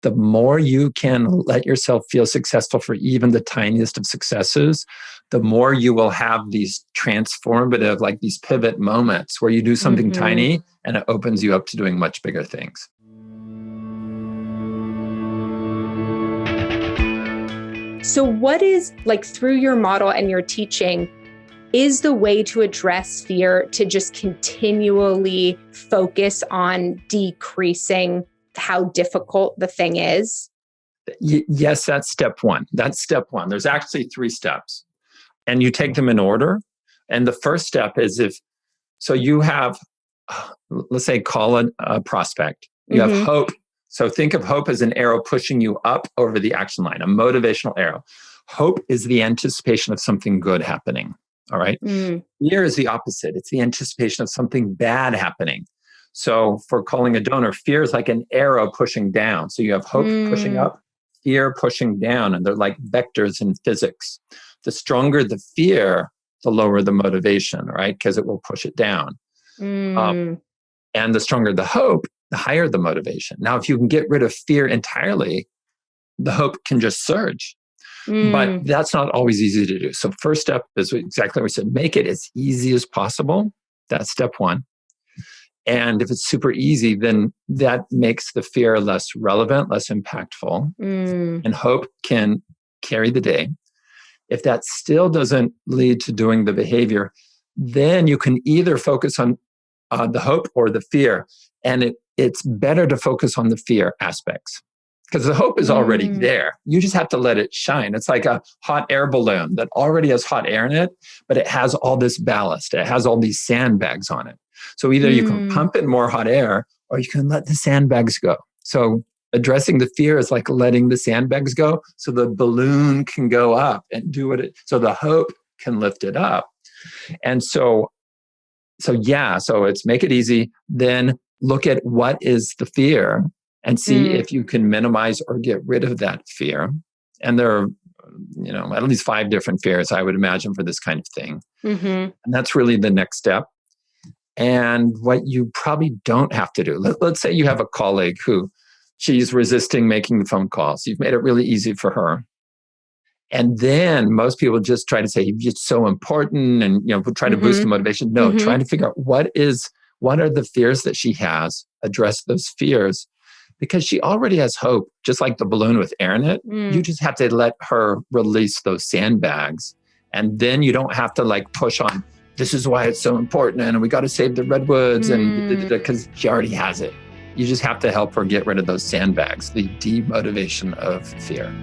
the more you can let yourself feel successful for even the tiniest of successes, the more you will have these transformative, like these pivot moments where you do something tiny and it opens you up to doing much bigger things. So what is, like, through your model and your teaching, is the way to address fear to just continually focus on decreasing how difficult the thing is? Yes, that's step one. That's step one. There's actually 3 steps, and you take them in order. And the first step is so you have, let's say, call it a prospect. You have hope. So think of hope as an arrow pushing you up over the action line, a motivational arrow. Hope is the anticipation of something good happening. All right. Fear is the opposite. It's the anticipation of something bad happening. So for calling a donor, fear is like an arrow pushing down. So you have hope pushing up, fear pushing down, and they're like vectors in physics. The stronger the fear, the lower the motivation, right? Because it will push it down. And the stronger the hope, the higher the motivation. Now, if you can get rid of fear entirely, the hope can just surge. But that's not always easy to do. So first step is exactly what we said, make it as easy as possible. That's step one. And if it's super easy, then that makes the fear less relevant, less impactful, and hope can carry the day. If that still doesn't lead to doing the behavior, then you can either focus on the hope or the fear. And it's better to focus on the fear aspects because the hope is already there. You just have to let it shine. It's like a hot air balloon that already has hot air in it, but it has all this ballast. It has all these sandbags on it. So either you can pump in more hot air or you can let the sandbags go. So addressing the fear is like letting the sandbags go so the balloon can go up and do so the hope can lift it up. And so it's make it easy. Then look at what is the fear and see if you can minimize or get rid of that fear. And there are, at least 5 different fears, I would imagine, for this kind of thing. And that's really the next step. And what you probably don't have to do, let's say you have a colleague who she's resisting making the phone calls. You've made it really easy for her. And then most people just try to say, it's so important and, try to boost the motivation. No, try to figure out what are the fears that she has, address those fears, because she already has hope, just like the balloon with air in it. You just have to let her release those sandbags. And then you don't have to push on, this is why it's so important and we got to save the redwoods and because she already has it. You just have to help her get rid of those sandbags, the demotivation of fear.